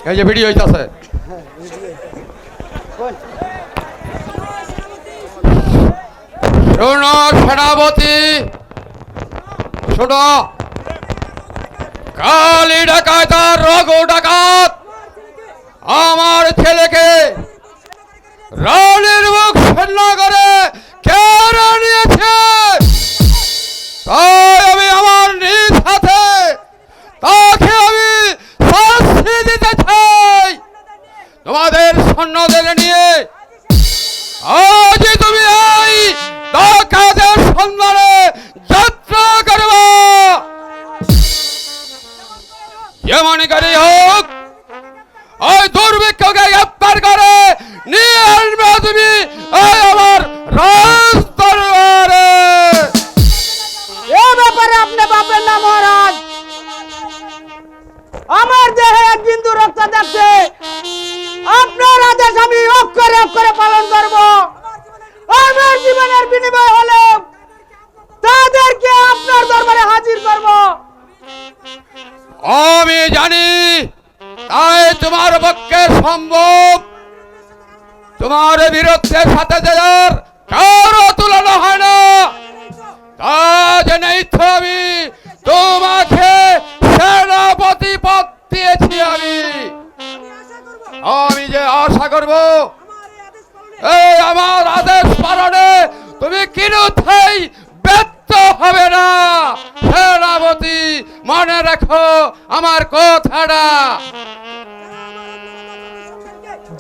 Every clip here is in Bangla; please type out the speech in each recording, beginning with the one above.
এই যে ভিডিও হইতাছে শোনো সেনাপতি, শোনো কালী ডাকাত আর রঘু ডাকাত আমার ছেলেকে রানীর মুখ শূন্য করে কেড়ে নিয়েছে। তাই আমি আমার নিজ হাতে তাকে আমি শাস্তি দিতে চাই। তোমাদের সৈন্যদের নিয়ে আজই তুমি এই ডাকাতের সন্ধানে যাত্রা করবা। যেমন করে হোক ওই দুর্ভিক্ষকে গ্রেপ্তার করে নিয়ে আসবে তুমি আমার রাজদরবারে। এ ব্যাপারে আপনি ভাববেন না মহারাজ, আমার দেহে এক বিন্দু রক্ত যাচ্ছে, আপনার আদেশ আমি অক্ষরে অক্ষরে পালন করব। আমার জীবনের বিনিময় হলে তাদেরকে আপনার দরবারে হাজির করব। আমি জানি তাই তোমার পক্ষে সম্ভব। তোমার বীরত্বের সাথে যার কারো তুলনা হয় না। তা জেনেই তো আমি তোমাকে সেনাপতি পদ দিয়েছি। আমি যে আশা করব এই আমার আদেশ পালনে তুমি কিরুথাই ব্যর্থ হবে না। সেনাপতি মনে রাখো আমার কথাটা।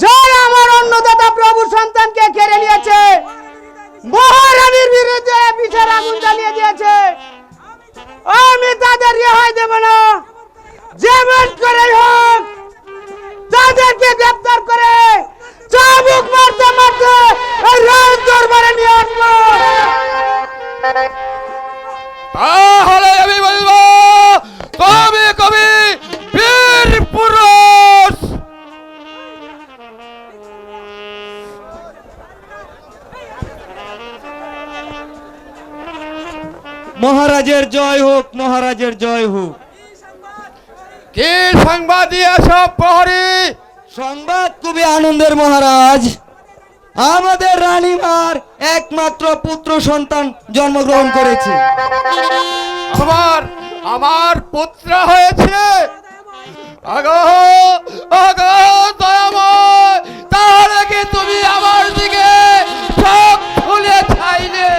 যারা আমার অন্নদাতা প্রভু সন্তানকে কেড়ে নিয়েছে, মহারানীর বিরুদ্ধে বিচার আগুন জ্বালিয়ে দিয়েছে, আমি তাদের রেহাই দেব না। যেমন করে হোক তাদেরকে গ্রেপ্তার করে চাবুক মারতে মারতে রাজ দরবারে নিয়ে আসবো। তাহলে আমি বলবো তুমি কবি বীর পুরুষ। মহারাজের জয় হোক, মহারাজের জয় হোক। কি সংবাদ দিয়েছ প্রহরী? সংবাদ খুবই আনন্দের মহারাজ। আমাদের রানীমার একমাত্র পুত্র সন্তান জন্মগ্রহণ করেছে। আমার আমার পুত্র হয়েছে। আগো আগো দয়াময়, তাহলে কি তুমি আমার দিকে চোখ খুলে চাইলে?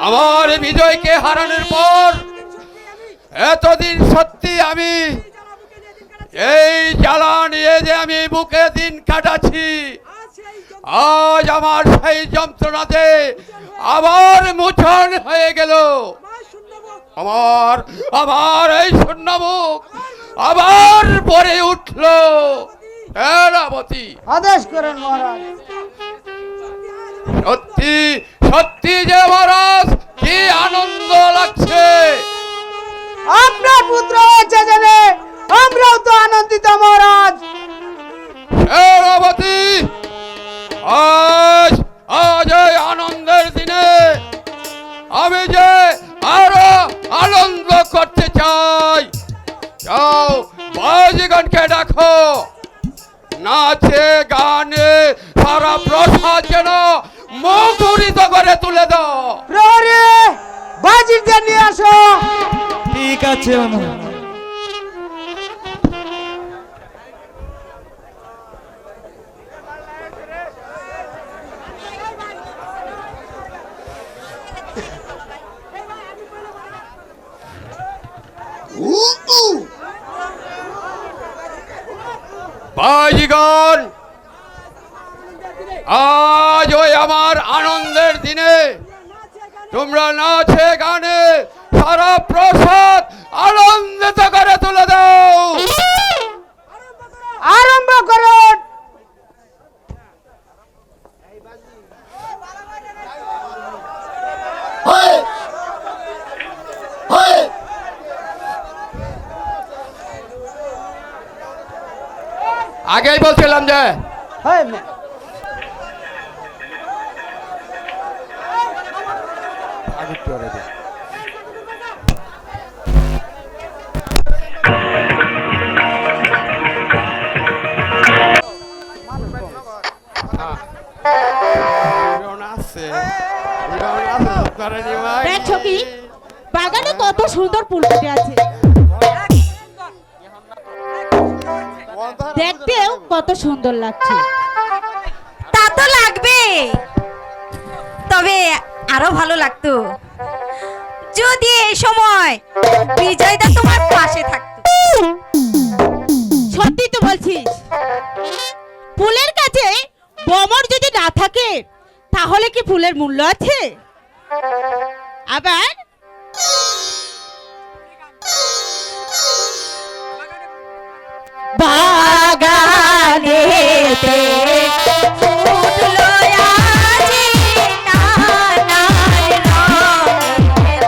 আমার বিজয়কে হারানোর পর এতদিন সত্যি আমি এই জ্বালা নিয়ে যে আমি বুকে দিন কাটাচ্ছি, আজ আমার সেই যন্ত্রণাতে আবার মোচন হয়ে গেল। আমার আমার এই শূন্য মুখ আবার পরে উঠল। সেনাপতি আদেশ করেন মহারাজ। সত্যি সত্যি যে মহারাজ কি আনন্দ লাগছে। আপনার পুত্র হয়েছে জেনে আমরাও তো আনন্দিত মহারাজ। সেনাপতি আজ আজ এই আনন্দের দিনে আমি যে আরো আনন্দ করতে চাই। যাও বাজিগণকে ডাকো, নাচে গানে সারা প্রসাদ যেন মুখরিত করে তুলে দাও। প্রহরী বাজিতে নিয়ে আসো। ঠিক আছে মহারাজ। বাজিগণ আজ ওই আমার আনন্দের দিনে তোমরা নাচে গানে সারা প্রসাদ আনন্দিত করে তুলে দাও। আরম্ভ করুন। আগেই বলছিলাম যে করেনি ভাই। দেখছো কি বাগানে কত সুন্দর ফুল ফুটে আছে, দেখতেও কত সুন্দর লাগছে। তা তো লাগবে, তবে আরো ভালো লাগতো যদি এই সময় বিজয়দা তোমার পাশে থাকতো। সত্যি তো বলছিস, ফুলের কাছে ভ্রমর যদি না থাকে তাহলে কি ফুলের মূল্য আছে? আবার বাগানেতে ফুটলো আজি নানান রঙের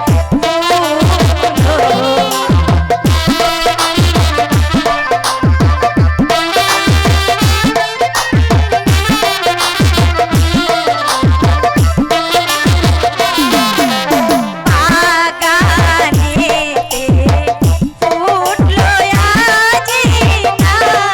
ফুল। বাগানেতে ফুটলো আজি নানান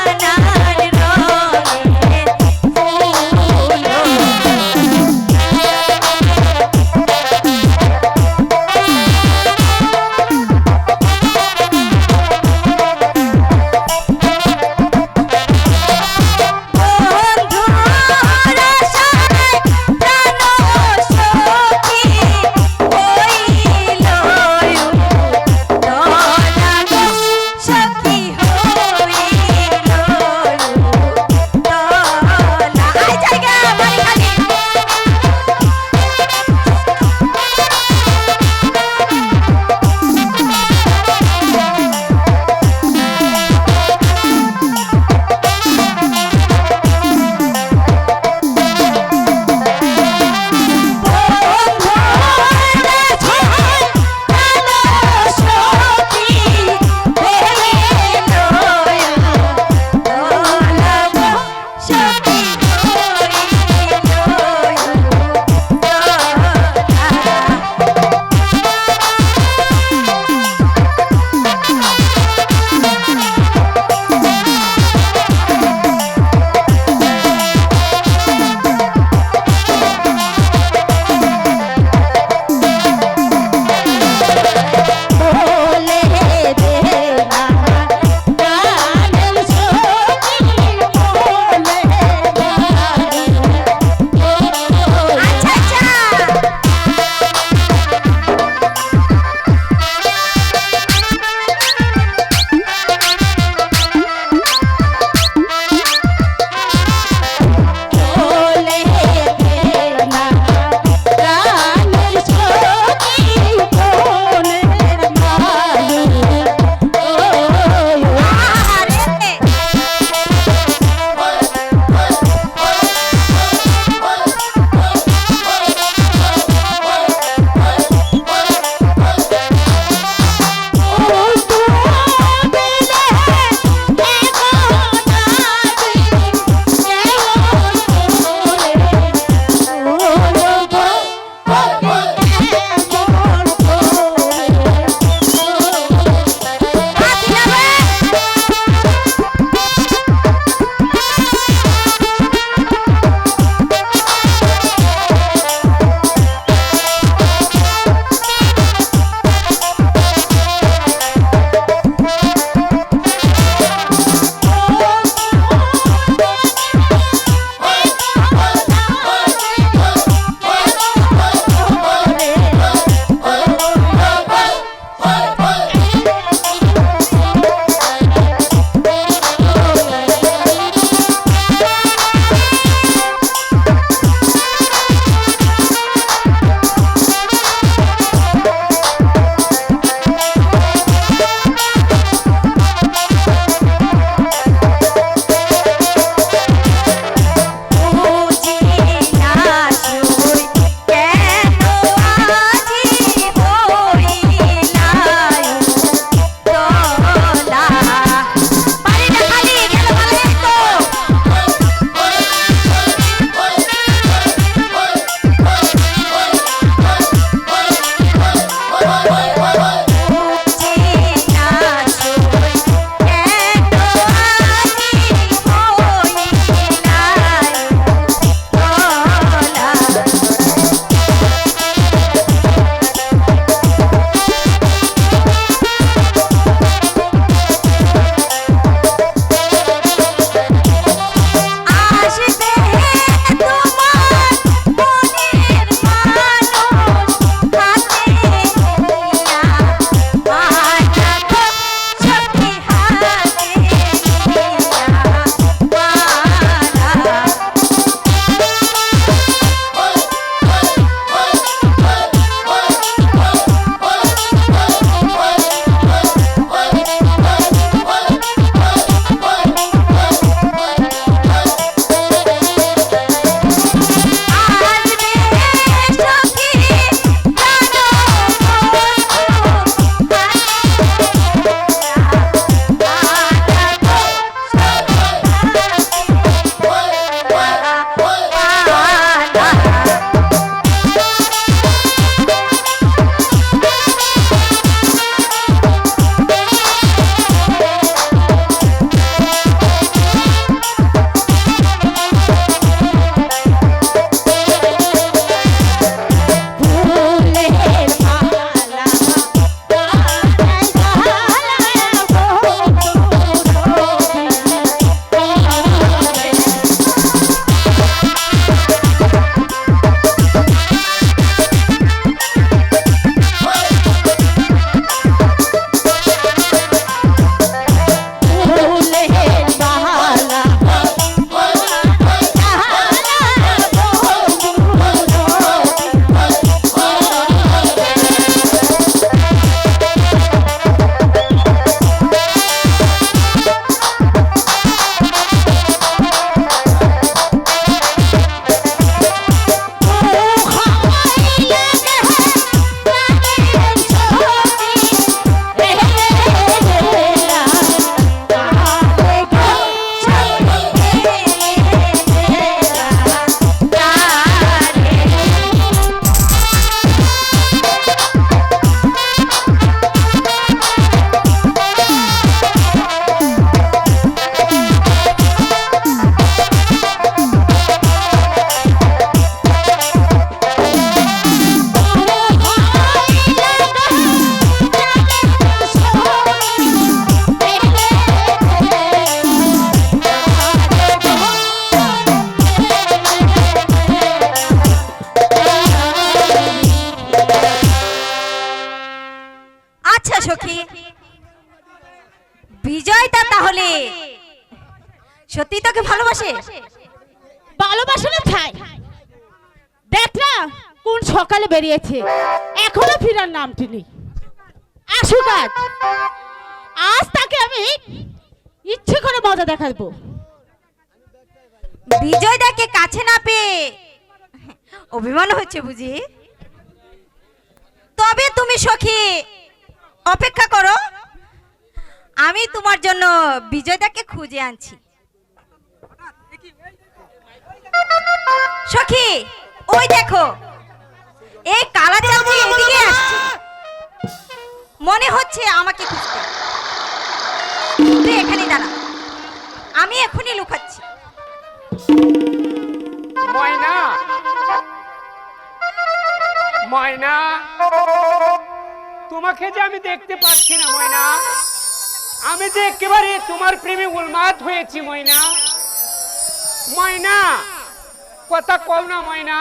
বিজয়দা তাহলে সত্যি তোকে ভালোবাসে? ভালোবাসা না ছাই, দেখ না কোন সকালে বেরিয়েছে, এখনো ফিরার নামটি নেই। আসুক আজ, আজ তাকে আমি ইচ্ছে করে মজা দেখাবো। বিজয়দাকে কাছে না পেয়ে অভিমান হচ্ছে বুঝি? তবে তুমি সখী অপেক্ষা করো, আমি তোমার জন্য বিজয়দাকে খুঁজে আনছি। সখী ওই দেখো, এই কালা চাঁদনি এদিকে আসছে, মনে হচ্ছে আমাকে খুঁজতে। তুই এখানে দাঁড়া, আমি এখনই লুকাচ্ছি। ময়না, ময়না, তোমাকে যে আমি দেখতে পাচ্ছি না ময়না, আমি যে একেবারে তোমার প্রেমে উন্মাদ হয়েছি ময়না। ময়না কথা কও না ময়না,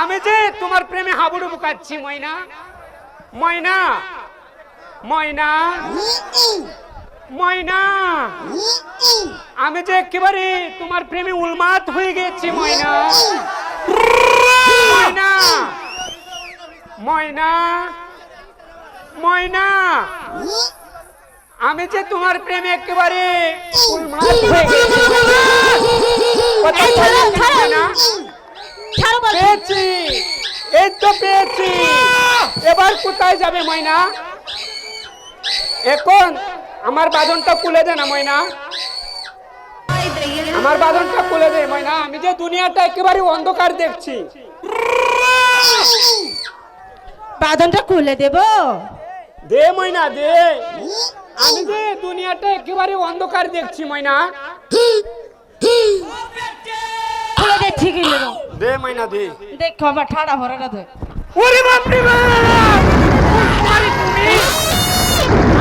আমি যে তোমার প্রেমে হাবুডুবু কাচ্ছি ময়না। ময়না, ময়না, ময়না, আমি যে একেবারে তোমার প্রেমে উন্মাদ হয়ে গেছি ময়না। ময়না, ময়না, ময়না, আমি যে তোমার প্রেমে একেবারে উন্মাদ হয়ে গেছি ময়না। কথা বলো ময়না। ছাড়ো বলছি। পেয়েছি, এই তো পেয়েছি। এবার কোথায় যাবে ময়না? এখন আমার বাঁধনটা খুলে দে না ময়না, আমার বাঁধনটা খুলে দে ময়না। আমি যে দুনিয়াটা একেবারে অন্ধকার দেখছি। বাঁধনটা খুলে দেব? দে ময়না দে, আমি যে দুনিয়াটা একেবারে অন্ধকার দেখছি ময়না। খুলে দিচ্ছি কিন্তু। দে ময়না দে। দেখো আমার ঠাড়া ভরাটা দে। ওরে বাপ রে বাপ! কুমারী তুমি!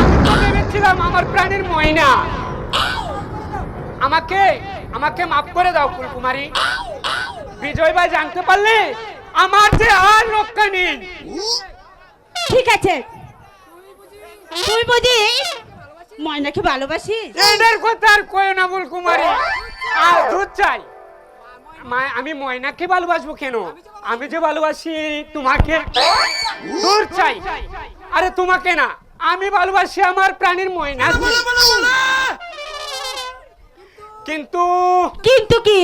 আমি তো ভেবেছিলাম আমার প্রাণের ময়না। আমাকে মাফ করে দাও ফুলকুমারী। বিজয় ভাই জানতে পারলে আমার যে আর রক্ষা নেই। ঠিক আছে, তুই বুঝি ময়নাকে ভালোবাসিস? এটার কথা আর কয় না ফুলকুমারী, আর দুধ চাই। আমি ময়নাকে ভালোবাসবো কেন? আমি যে ভালোবাসি তোমাকে। দূর চাই। আরে তোমাকে না, আমি ভালোবাসি আমার প্রাণীর ময়না। কিন্তু কিন্তু কি?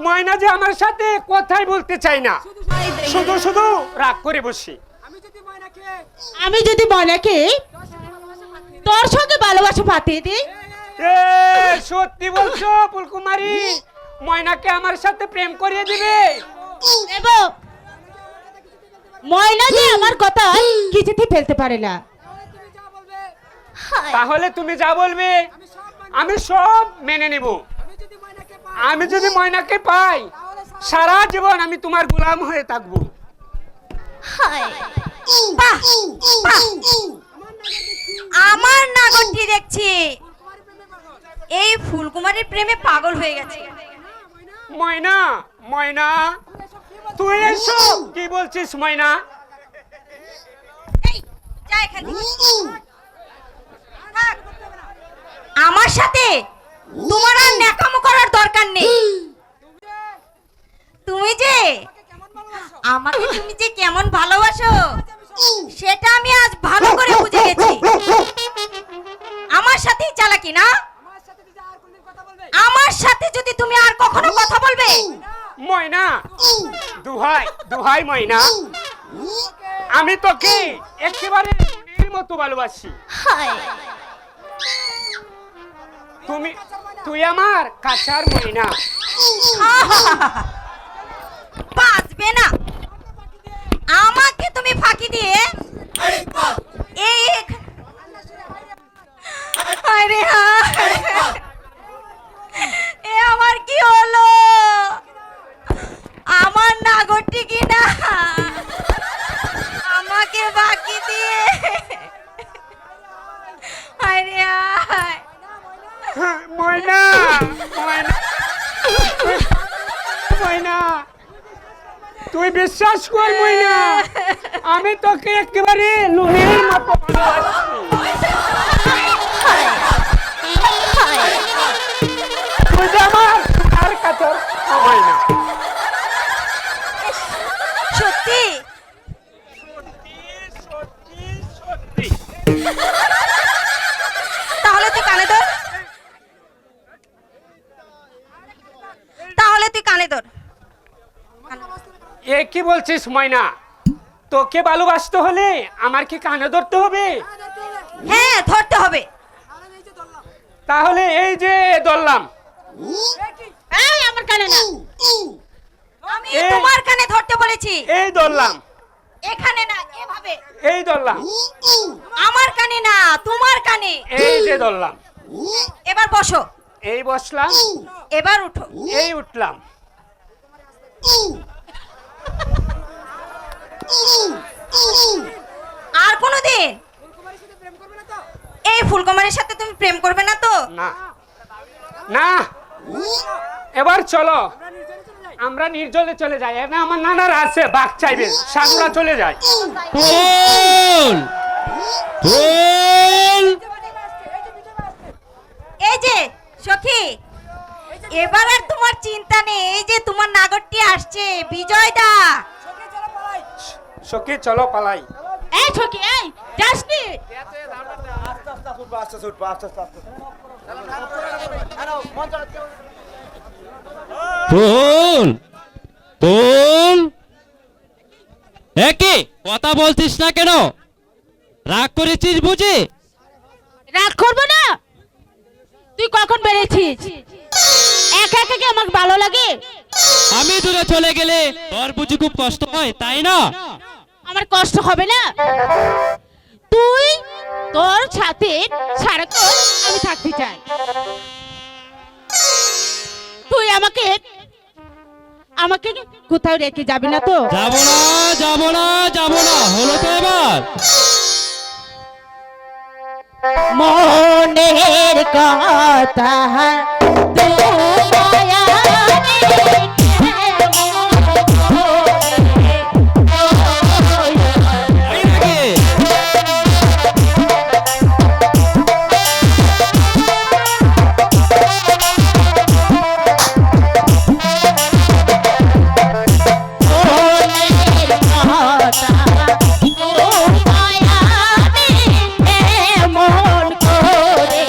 ময়না যে আমার সাথে কথাই বলতে চাই না, শুধু শুধু রাগ করে বসি। আমি যদি ময়নাকে তোর সঙ্গে ভালোবাসা পাঠিয়ে দিই? এ সত্যি বলছো ফুলকুমারী? ময়নাকে আমার সাথে প্রেম করিয়ে দিবে? দেব। ময়না যে আমার কথা কিছুতে ফেলতে পারে না। তাহলে তুমি যা বলবে আমি সব মেনে নেব। আমি যদি ময়নাকে পাই, সারা জীবন আমি তোমার গোলাম হয়ে থাকবো। বাহ, বাহ। আমার নাগরটি দেখছি এই ফুলকুমারীর প্রেমে পাগল হয়ে গেছে। ময়না, ময়না, তুই এসব কি বলছিস ময়না? এই, যা এখান থেকে। থাক। আমার সাথে তোমার আর ন্যাকামো করার দরকার নেই। তুমি যে আমাকে তুমি যে কেমন ভালোবাসো সেটা আমি আজ ভালো করে বুঝে গেছি। আমার সাথেই চালাকি না? আমার সাথে যদি তুমি আর কখনো কথা বলবে, ময়না, দুহাই দুহাই ময়না, আমি তোকে একেবারে মনের মতো ভালোবাসি। তুই আমার কাছার ময়না। বাঁচবে না। আমাকে তুমি ফাঁকি দিয়ে এই আরে এ আমার কি হলো? আমার নাগরটি কি না আমাকে ফাঁকি দিয়ে আরে ময়না, ময়না, ময়না, তুই বিশ্বাস কর ময়না, আমি তোকে একেবারে লোহের মতো ভালোবাসি। এ কি বলছিস ময়না? তোকে ভালোবাসতে হলে আমার কি কানে ধরতে হবে? হ্যাঁ ধরতে হবে। তাহলে এই যে ধরলাম। এই আমার কানে না, আমি এই- তোমার কানে ধরতে বলেছি। এই ধরলাম, এখানে না, এভাবে। এই ধরলাম, আমার কানে না, তোমার কানে। এই যে ধরলাম। এবার বসো, এই বসলাম, এবার উঠো। এই উঠলাম। আর কোনোদিন এই ফুলকুমারীর সাথে তুমি প্রেম করবে না তো? না না, এবার চলো আমরা নির্জলে চলে যাই। এখানে আমার নানারা আছে, বাঘ চাইবে, সাধুরা চলে যায়। ফুল ফুল এই যে সখী, এবার আর তোমার চিন্তা নেই। এই যে তোমার নাগরটি আসছে, বিজয় দা। সখী চলো পালাই। এই ছকি, এই যাসনি। ফুল ফুল একই কথা বলছিস না কেন? রাগ করেছিস বুঝি? রাগ করবো না? তুই কখন বেরিয়েছিস? একা একা কি আমাকে ভালো লাগে? আমি দূরে চলে গেলে তোর বুঝি খুব কষ্ট হয়, তাই না? আমার কষ্ট হবে না? তুই তোর সাথে সারাক্ষণ আমি থাকতে চাই। তুই আমাকে আমাকে কোথাও রেখে যাবি না তো? যাব না যাব না যাব না, হলো তো এবার? মনের কথা তাই নাকি? মন করে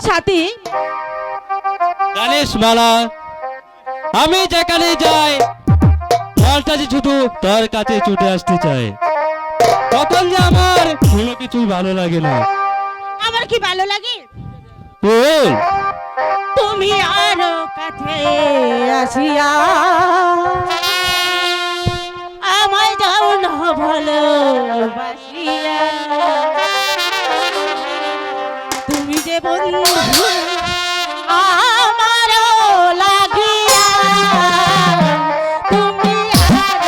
সাথী, জানিস মালা, আমি যেখানে যাই মালটা যে শুধু তোর কাছে ছুটে আসতে চাই। তখন যে আমার কোনো কিছুই ভালো লাগে না। আমার কি ভালো লাগে? বল। তুমি আরো কাছে আসিয়া আমায় যাও না ভালোবাসিয়া, তুমি যে বন্ধু আমারও লাগিয়া, তুমি আরো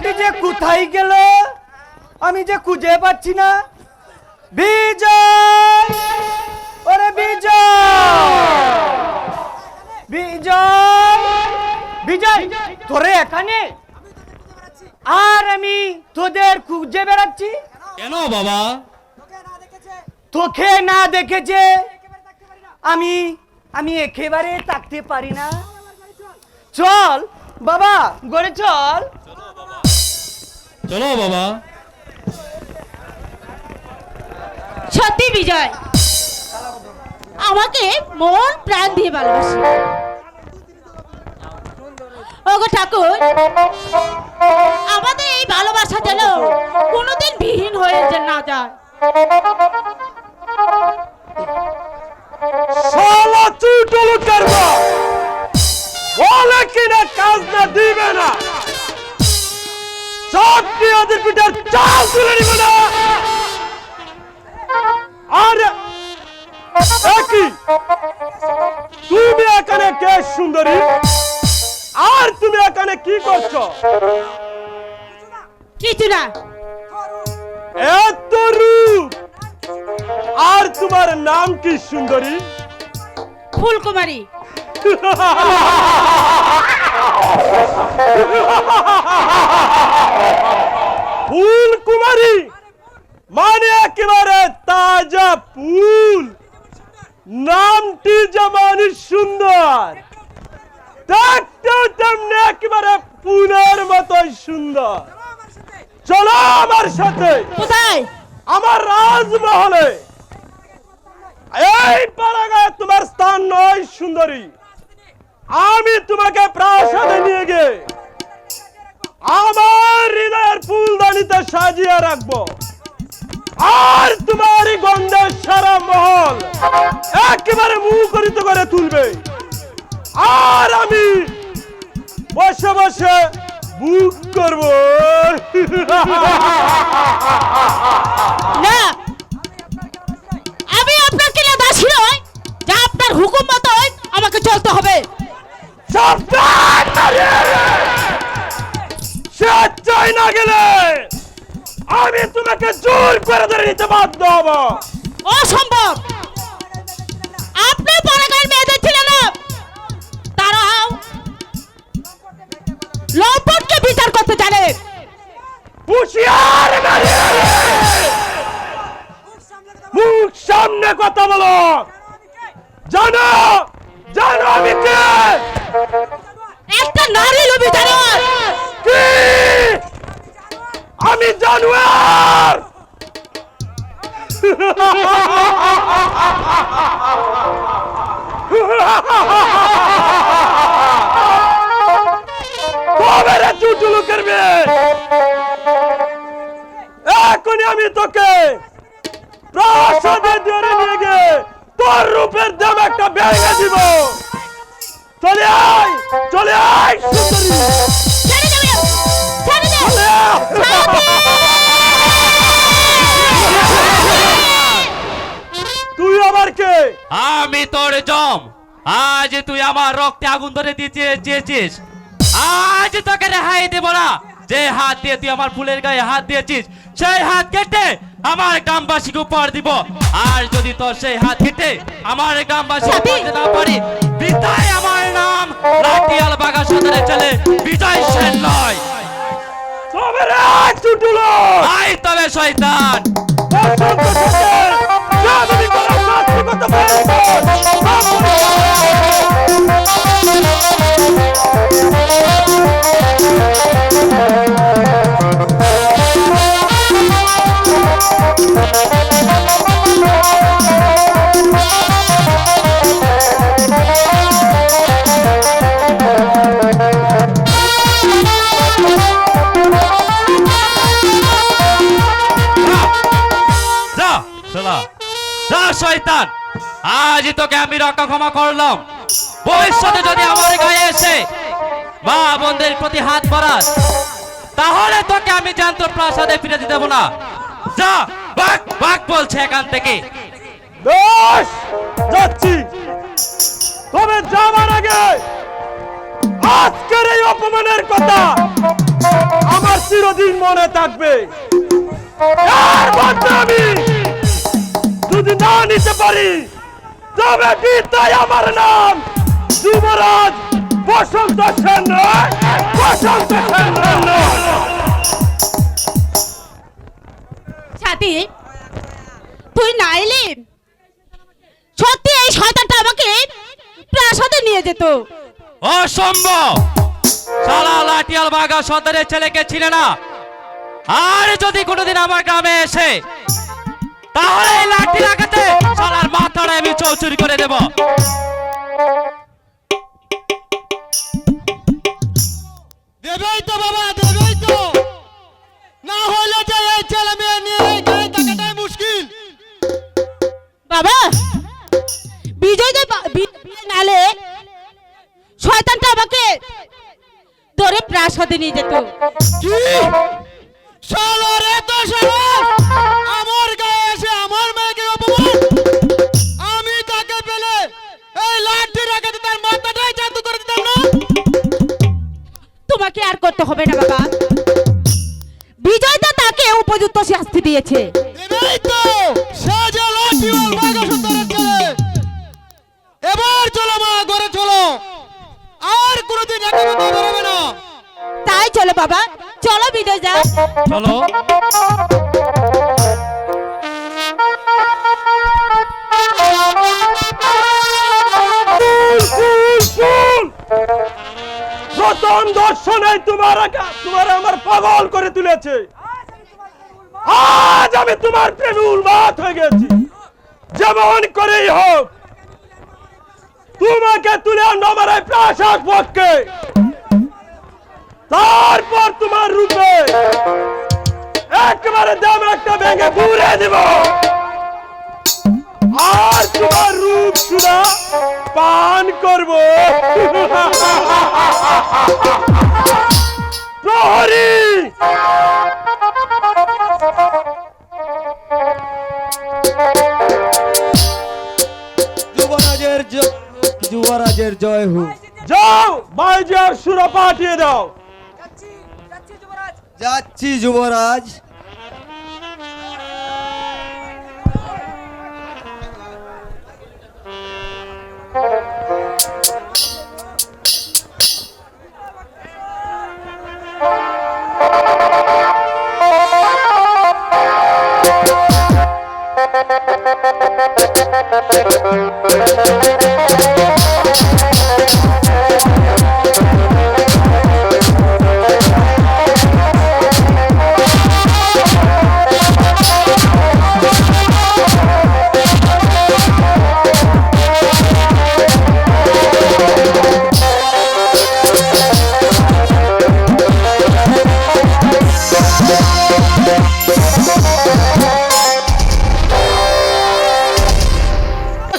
কাছে কোথায় গেল আমি যে খুঁজে পাচ্ছি না। বিজয়, ওরে বিজয়, বিজয়, বিজয় তোরে এখানে? আর আমি তোদের খুঁজে বেড়াচ্ছি। কেন বাবা? তোকে না দেখেছে আমি আমি একেবারে থাকতে পারি না। চল বাবা, গড়ে চল। চলো বাবা। সত্যি বিজয় আমাকে মন প্রাণ দিয়ে ভালোবাসে। ওগো ঠাকুর, আমাদের এই ভালোবাসা যেন কোনোদিন বিহীন হয়ে না যায়। শালা চুটলু করবা বলে কিনা কাজ না দিবে না, সব ওদের পিঠার চাল তুলে নিবে না। আর একই তুমি এখানে কে সুন্দরী, আর তুমি এখানে কি করছো? কিছু না। এত রূপ আর তোমার নাম কি সুন্দরী? ফুলকুমারী। ফুলকুমারী মানে একেবারে তাজা ফুল, নামটি যেমন সুন্দর দেখতেও তেমনি একেবারে ফুলের মতোই সুন্দর। চলো আমার সাথে কোথায়? আমার রাজমহলে। এই পাড়াগায় তোমার স্থান নয় সুন্দরী, আমি তোমাকে প্রাসাদে নিয়ে গিয়ে আমার হৃদয়ের ফুলদানিতে সাজিয়ে রাখবো, আর তোমার গন্ধের সারা মহল একেবারে মুখরিত করে তুলবে, আর আমি বসে বসে বুক করব। না, আমি আপনার কিনা দাসী নই, যা আপনার হুকুম মতোই আমাকে চলতে হবে। সাবধান নারী! স্বেচ্ছায় না গেলে আমি তোমাকে জোর করে ধরে নিতে বাধ্য হব। অসম্ভব! আপনি পরাগায়ের মেয়েদের ছিলেন না, তারাও লম্পটকে বিচার করতে জানে। হুঁশিয়ার নারী! মুখ সামনে কথা বলো। জানো জানো আমি কে? একটা নারী লোভী জানোয়ার। কি? আমি জানোয়ার? কবে রে চুটুলু করবে? এখনই আমি তোকে প্রাসাদে ধরে নিয়ে গিয়ে তোর রূপের দাম একটা ভেঙে দিব। চলে আয়, চলে আয় সুন্দরী, ছেড়ে দেবে, ছেড়ে দে। চলে আয়। তুই আবার কে? আমি তোর জম। আজ তুই আমার রক্তে আগুন ধরে দিয়েছিস, আজ তোকে রেহাই দেব না। যে হাত দিয়ে তুই আমার ফুলের গায়ে হাত দিয়েছিস, সেই হাত কেটে আমার গ্রামবাসীকে উপহার দিব। আর যদি তোর সেই হাত কেটে আমার গ্রামবাসী উপহার না পারি, বিদায়। আমার নাম লাঠিয়াল বাঘা সদরের ছেলে বিজয় সেন নয়। তবে রে চুটুলো, আই তবে শয়তান। বসন্ত থেকে জাদুরি করা শাস্তি কত শয়তান, আজ তোকে আমি রক্ষা ক্ষমা করলাম। ভবিষ্যতে যদি আমার গায়ে এসে মা বোনদের প্রতি হাত বাড়াস, তাহলে তোকে আমি জ্যান্ত প্রাসাদে ফিরে দিতে দেব না। যা, বাক বাক বলছে এখান থেকে। বেশ, যাচ্ছি। তবে যাওয়ার আগে আজকের এই অপমানের কথা আমার চিরদিন মনে থাকবে। আর বলতে আমি যদি না নিতে পারি, তবে বিদায় আমার নাম যুবরাজ বসন্ত সেন নয়, বসন্ত সেন নয়। সাথী, তুই না এলি সত্যি এই শয়তানটা আমাকে প্রাসাদে নিয়ে যেত। অসম্ভব! শালা লাঠিয়াল বাঘা সদরের ছেলেকে চিনে না। আর যদি কোনোদিন আমার গ্রামে এসে, তাহলে এই লাঠি লাগাতে শালার মাথাটা আমি চৌচুরি করে দেব। দেবেই তো বাবা, দেবেই তো, না হলে যে এই ছেলে মেয়ে নিয়ে এই গায়ে থাকাটাই মুশকিল। বাবা, বিজয় নালে শয়তানটা আমাকে ধরে প্রাসাদে নিয়ে যেত। কি শালার এত সাহস! আমার গায়ে এসে আমার মেয়েকে অপমান! আমি তাকে পেলে এই লাঠি রাখাতে তার মাথাটাই জাদু করে দিতাম না। তোমাকে আর করতে হবে না বাবা, বিজয় তো তাকে উপযুক্ত শাস্তি দিয়েছে। দেবেই তো, সে যে লাঠি সুন্দরের ছেলে। এবার চলো মা, ঘরে চলো, আর কোনোদিন একা পথে বেরোবে না। তাই চলো বাবা, চলো বিজয় যা। চলো। প্রথম দর্শনে তোমার আমার পাগল করে তুলেছে। আজ আমি তোমার প্রেমে উন্মাদ হয়ে গেছি। যেমন করেই হোক তোমাকে তুলে আনবো আমার এই প্রাসাদ পক্ষে। তারপর তোমার রূপে একেবারে দাম একটা ভেঙে ঘুরে দিব, আর তোমার রূপ সুধা পান করব। প্রহরী, যুবরাজের জয় হোক। যাও বাইজার সুরা পাঠিয়ে দাও। যাচ্ছি যুবরাজ।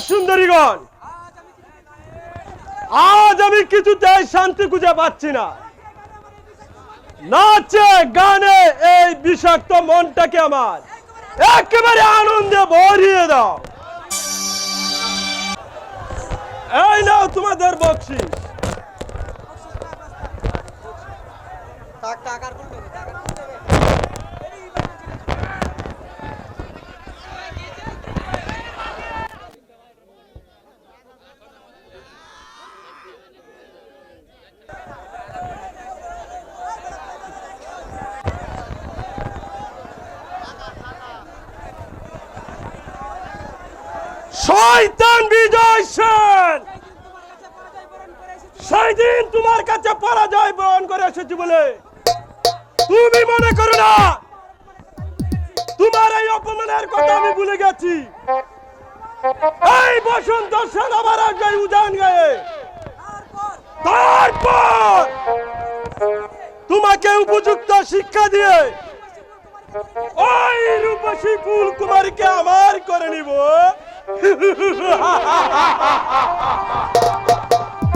সুন্দরীগণ, আজ আমি কিছুতেই শান্তি খুঁজে পাচ্ছি না। নাচে গানে এই বিষাক্ত মনটাকে আমার একেবারে আনন্দে ভরিয়ে দাও। এই নাও তোমাদের বকশিস। শয়তান বিজয় সেন, সেই দিন তোমার কাছে পরাজয় বরণ করে এসেছি বলে তুমি মনে করো না তোমার এই অপমানের কথা আমি ভুলে গেছি। এই বসন্ত সেন আবার আসবে উজান গায়ে। তারপর তোমাকে উপযুক্ত শিক্ষা দিয়ে ওই রূপসী ফুল কুমারীকে আমার করে নিব।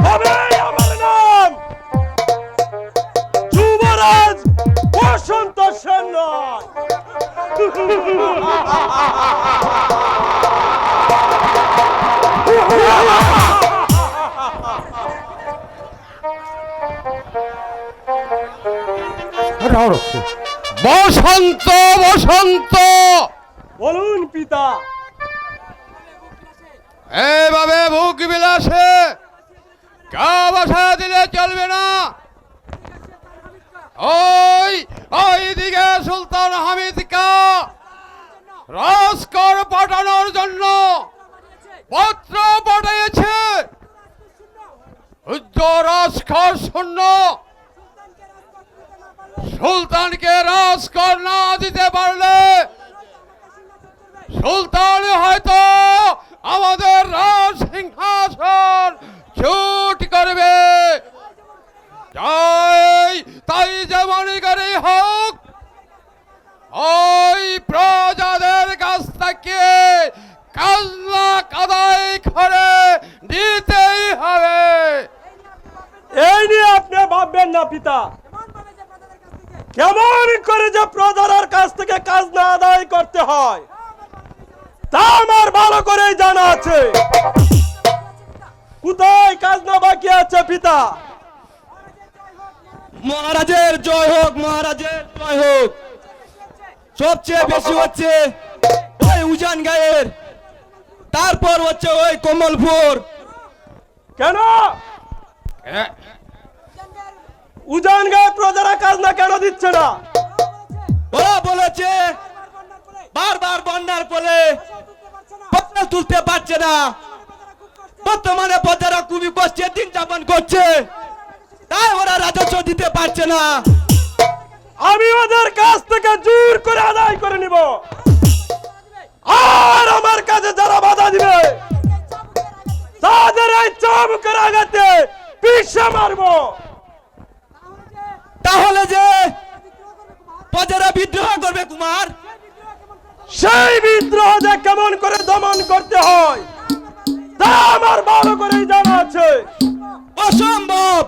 তবে আমার নাম যুবরাজ বসন্ত সেন নয়। বসন্ত, বসন্ত, বলুন পিতা। এভাবে বুক বিলাসে গা বসা দিলে চলবে না। ওই দিকে সুলতান হামিদ কা রাজকর পাঠানোর জন্য পত্র পাঠিয়েছে। রাজকর শূন্য, সুলতানকে রাজকর না দিতে পারলে সুলতান হয়তো আমাদের রাজ সিংহাসন ছুট করবে। তাই যেমনই করে হোক ওই প্রজাদের কাছ থেকে কাজনা কাদাই করে নিতেই হবে। এই নিয়ে আপনি ভাববেন না পিতা। কেমন করে যে প্রজার কাছ থেকে কাজনা আদায় করতে হয় তা আমার ভালো করেই জানা আছে। কোথায় কাজনা বাকি আছে পিতা? মহারাজের জয় হোক, মহারাজের জয় হোক। সবচেয়ে বেশি হচ্ছে ওই উজান গায়ের তারপর হচ্ছে ওই কমলপুর। কেন এ- উজান গায়ে প্রজারা কাজ না কেন দিচ্ছে না? ওরা বলেছে বারবার বন্যার ফলে ফসল তুলতে পারছে না, বর্তমানে প্রজারা খুবই কষ্টে দিন যাপন করছে, তাই ওরা রাজস্ব দিতে পারছে না। আমি ওদের কাছ থেকে জোর করে আদায় করে নিব, আর আমার কাছে যারা বাধা দিবে তাদের এই চাবুকের আঘাতে পিষে মারবো। তাহলে যে প্রজারা বিদ্রোহ করবে কুমার, সেই বিদ্রোহ যে কেমন করে দমন করতে হয় তা আমার ভালো করেই জানা আছে। অসম্ভব।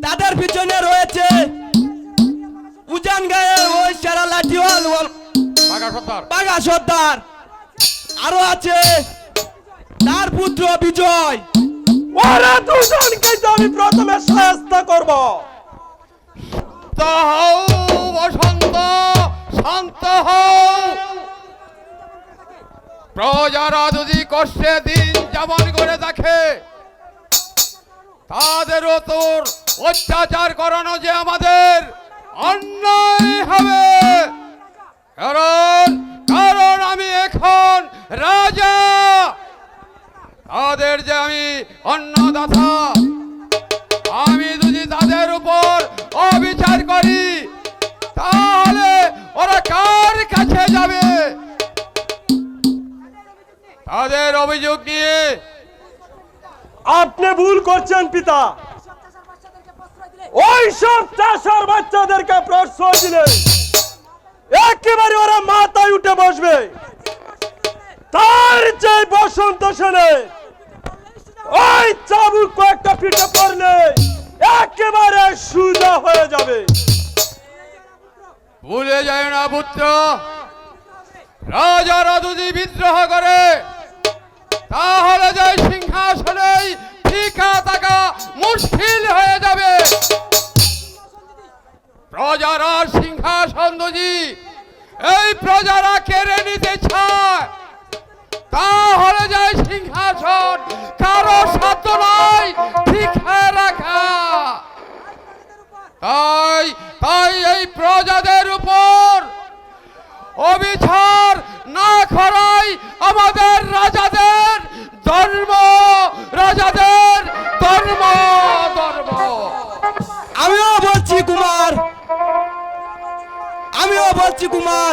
তাদের পিছনে রয়েছে উজান গায়ে ওই সেরা লাঠিওয়াল বাঘা সর্দার বাঘা সর্দার, আরো আছে তার পুত্র বিজয়। ওরা দুজনকে তো আমি প্রথমে সাহায্য করব। হও বসন্ত, শান্ত হও। প্রজারা যদি কষ্টে দিন যাপন করে দেখে, তাদেরও তোর অত্যাচার করানো যে আমাদের অন্যায় হবে। কারণ কারণ আমি এখন রাজা, তাদের যে আমি অন্নদাতা। আমি যদি তাদের উপর অবিচার করি, তাহলে ওরা কার কাছে যাবে? তাদের অভিযোগ নিয়ে আপনি ভুল করছেন পিতা। ওই সব চাষার বাচ্চাদেরকে প্রশ্রয় দিলে একেবারে ওরা মাথায় উঠে বসবে। তার যে বসন্ত সেনে ওই চাবুক কয়েকটা পিঠে পড়লে একেবারে সুজা হয়ে যাবে। ভুলে যায় না পুত্র, রাজারা যদি বিদ্রোহ করে, তাহলে যে সিংহাসনেই টিকা থাকা মুশকিল হয়ে যাবে। প্রজারা সিংহাসন যদি এই প্রজারা কেড়ে নিতে চায়, তাহলে যে সিংহাসন কারো সাধ্য নয় ঠিক রাখা। তাই তাই এই প্রজাদের উপর অবিচার না করাই আমাদের রাজাদের ধর্ম, রাজাদের ধর্ম ধর্ম। আমিও বলছি কুমার,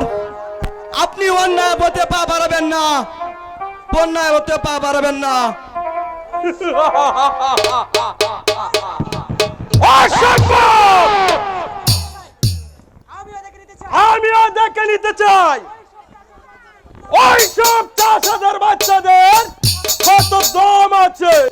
আপনি অন্যায় হতে পা বাড়াবেন না, বন্যায় হতে পা বাড়াবেন না। অসম্ভব! আমিও দেখে নিতে চাই ওই সব 50,000 বাচ্চাদের কত দম আছে।